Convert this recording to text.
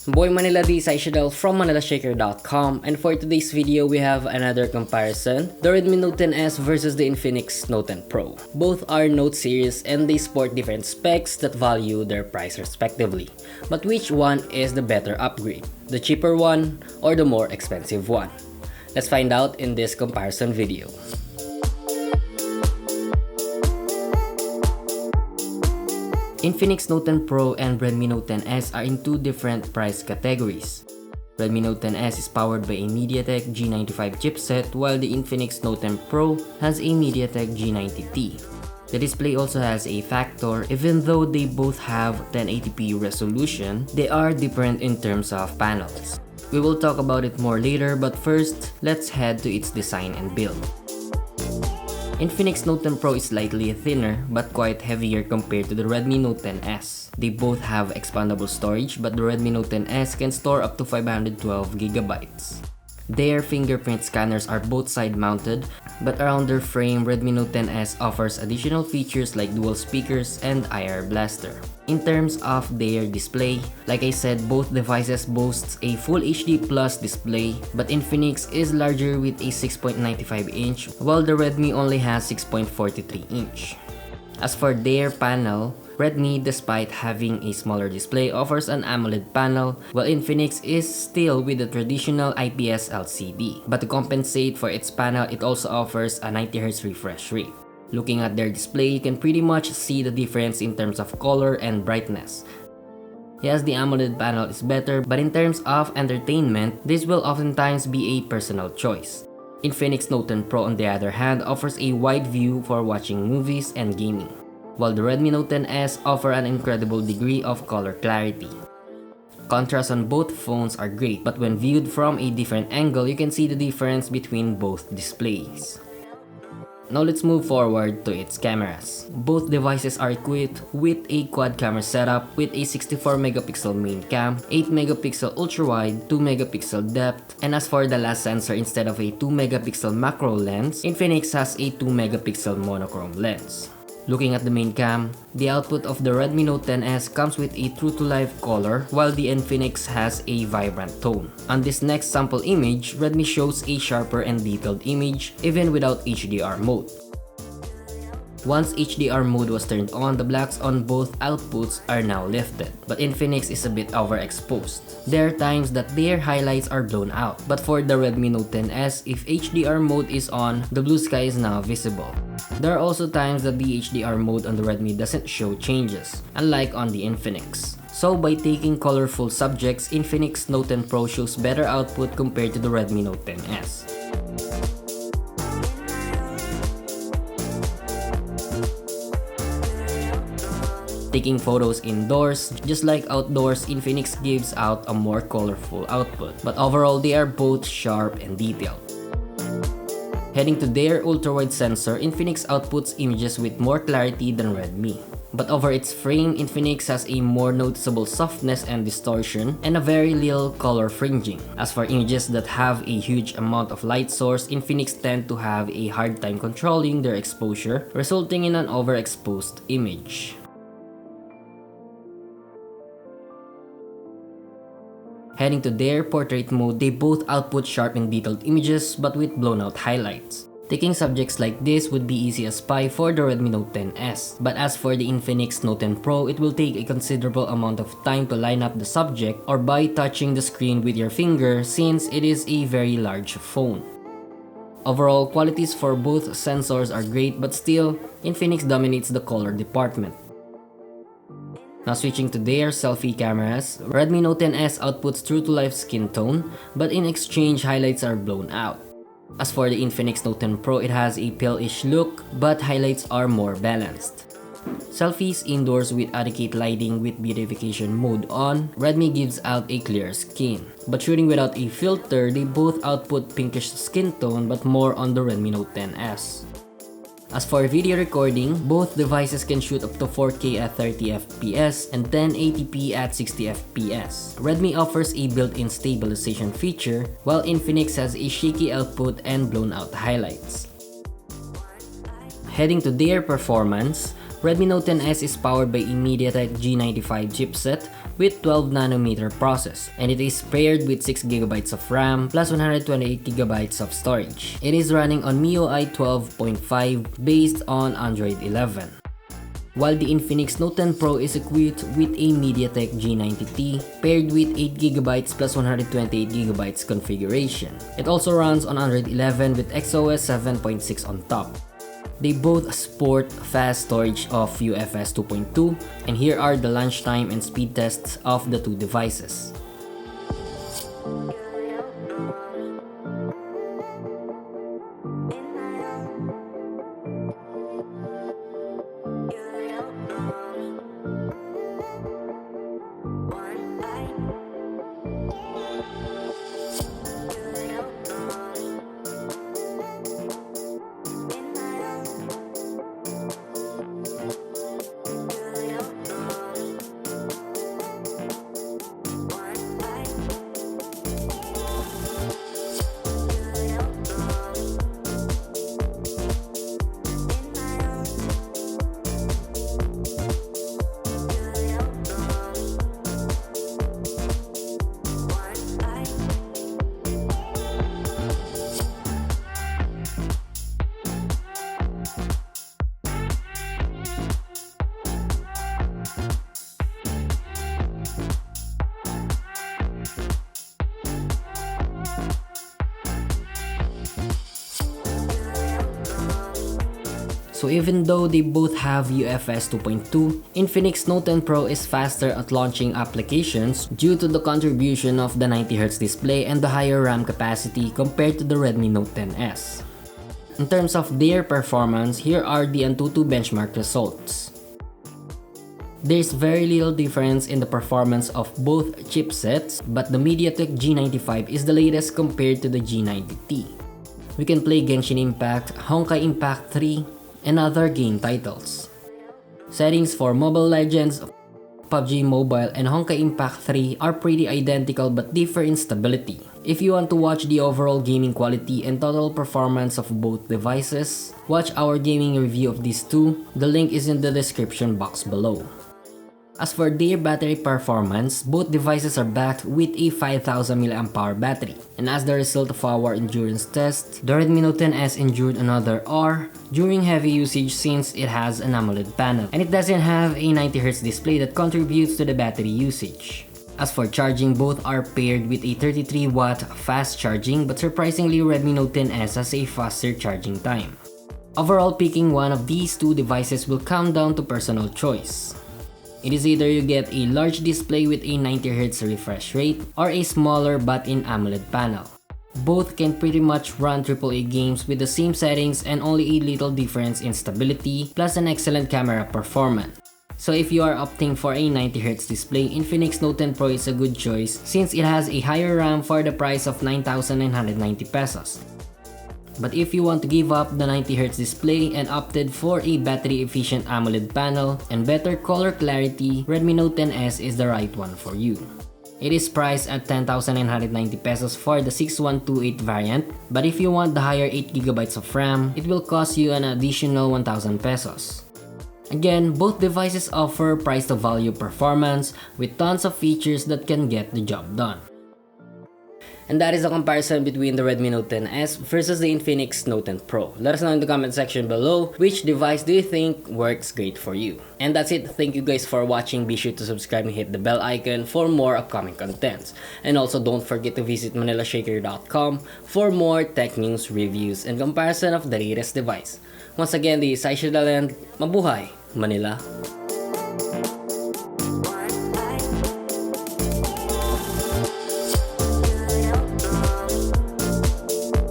Boy Manila, this is Shadel from ManilaShaker.com, and for today's video we have another comparison, the Redmi Note 10s versus the Infinix Note 10 Pro. Both are Note series and they sport different specs that value their price respectively. But which one is the better upgrade? The cheaper one or the more expensive one? Let's find out in this comparison video. Infinix Note 10 Pro and Redmi Note 10s are in two different price categories. Redmi Note 10s is powered by a MediaTek G95 chipset, while the Infinix Note 10 Pro has a MediaTek G90T. The display also has a factor. Even though they both have 1080p resolution, they are different in terms of panels. We will talk about it more later, but first, let's head to its design and build. Infinix Note 10 Pro is slightly thinner but quite heavier compared to the Redmi Note 10s. They both have expandable storage, but the Redmi Note 10s can store up to 512GB. Their fingerprint scanners are both side mounted, but around their frame, Redmi Note 10s offers additional features like dual speakers and IR blaster. In terms of their display, like I said, both devices boasts a Full HD Plus display, but Infinix is larger with a 6.95 inch, while the Redmi only has 6.43 inch. As for their panel, Redmi, despite having a smaller display, offers an AMOLED panel, while Infinix is still with the traditional IPS LCD. But to compensate for its panel, it also offers a 90Hz refresh rate. Looking at their display, you can pretty much see the difference in terms of color and brightness. Yes, the AMOLED panel is better, but in terms of entertainment, this will oftentimes be a personal choice. Infinix Note 10 Pro, on the other hand, offers a wide view for watching movies and gaming, while the Redmi Note 10s offer an incredible degree of color clarity. Contrast on both phones are great, but when viewed from a different angle, you can see the difference between both displays. Now let's move forward to its cameras. Both devices are equipped with a quad camera setup with a 64MP main cam, 8MP ultra-wide, 2MP depth, and as for the last sensor, instead of a 2MP macro lens, Infinix has a 2MP monochrome lens. Looking at the main cam, the output of the Redmi Note 10s comes with a true-to-life color, while the Infinix has a vibrant tone. On this next sample image, Redmi shows a sharper and detailed image even without HDR mode. Once HDR mode was turned on, the blacks on both outputs are now lifted, but Infinix is a bit overexposed. There are times that their highlights are blown out, but for the Redmi Note 10s, if HDR mode is on, the blue sky is now visible. There are also times that the HDR mode on the Redmi doesn't show changes, unlike on the Infinix. So by taking colorful subjects, Infinix Note 10 Pro shows better output compared to the Redmi Note 10s. Taking photos indoors, just like outdoors, Infinix gives out a more colorful output, but overall they are both sharp and detailed. Heading to their ultra-wide sensor, Infinix outputs images with more clarity than Redmi. But over its frame, Infinix has a more noticeable softness and distortion, and a very little color fringing. As for images that have a huge amount of light source, Infinix tend to have a hard time controlling their exposure, resulting in an overexposed image. Heading to their portrait mode, they both output sharp and detailed images but with blown out highlights. Taking subjects like this would be easy as pie for the Redmi Note 10s, but as for the Infinix Note 10 Pro, it will take a considerable amount of time to line up the subject or by touching the screen with your finger, since it is a very large phone. Overall, qualities for both sensors are great, but still, Infinix dominates the color department. Now switching to their selfie cameras, Redmi Note 10s outputs true-to-life skin tone, but in exchange, highlights are blown out. As for the Infinix Note 10 Pro, it has a pale-ish look, but highlights are more balanced. Selfies indoors with adequate lighting with beautification mode on, Redmi gives out a clear skin. But shooting without a filter, they both output pinkish skin tone but more on the Redmi Note 10s. As for video recording, both devices can shoot up to 4K at 30fps and 1080p at 60fps. Redmi offers a built-in stabilization feature, while Infinix has a shaky output and blown out highlights. Heading to their performance, Redmi Note 10s is powered by a MediaTek G95 chipset with 12nm process, and it is paired with 6GB of RAM plus 128GB of storage. It is running on MIUI 12.5 based on Android 11. While the Infinix Note 10 Pro is equipped with a MediaTek G90T paired with 8GB plus 128GB configuration. It also runs on Android 11 with XOS 7.6 on top. They both sport fast storage of UFS 2.2, and here are the launch time and speed tests of the two devices. So even though they both have UFS 2.2, Infinix Note 10 Pro is faster at launching applications due to the contribution of the 90Hz display and the higher RAM capacity compared to the Redmi Note 10s. In terms of their performance, here are the Antutu benchmark results. There's very little difference in the performance of both chipsets, but the MediaTek G95 is the latest compared to the G90T. We can play Genshin Impact, Honkai Impact 3, and other game titles. Settings for Mobile Legends, PUBG Mobile, and Honkai Impact 3 are pretty identical but differ in stability. If you want to watch the overall gaming quality and total performance of both devices, watch our gaming review of these two. The link is in the description box below. As for their battery performance, both devices are backed with a 5000 mAh battery. And as the result of our endurance test, the Redmi Note 10s endured another hour during heavy usage since it has an AMOLED panel. And it doesn't have a 90Hz display that contributes to the battery usage. As for charging, both are paired with a 33W fast charging, but surprisingly Redmi Note 10s has a faster charging time. Overall, picking one of these two devices will come down to personal choice. It is either you get a large display with a 90Hz refresh rate or a smaller but in AMOLED panel. Both can pretty much run AAA games with the same settings and only a little difference in stability plus an excellent camera performance. So if you are opting for a 90Hz display, Infinix Note 10 Pro is a good choice since it has a higher RAM for the price of 9,990 pesos. But if you want to give up the 90Hz display and opted for a battery-efficient AMOLED panel and better color clarity, Redmi Note 10s is the right one for you. It is priced at 10,990 pesos for the 6128 variant, but if you want the higher 8GB of RAM, it will cost you an additional 1,000 pesos. Again, both devices offer price-to-value performance with tons of features that can get the job done. And that is a comparison between the Redmi Note 10s versus the Infinix Note 10 Pro. Let us know in the comment section below which device do you think works great for you. And that's it. Thank you guys for watching. Be sure to subscribe and hit the bell icon for more upcoming contents. And also don't forget to visit manilashakir.com for more tech news, reviews, and comparison of the latest device. Once again, this is Aisha Daland. Mabuhay, Manila!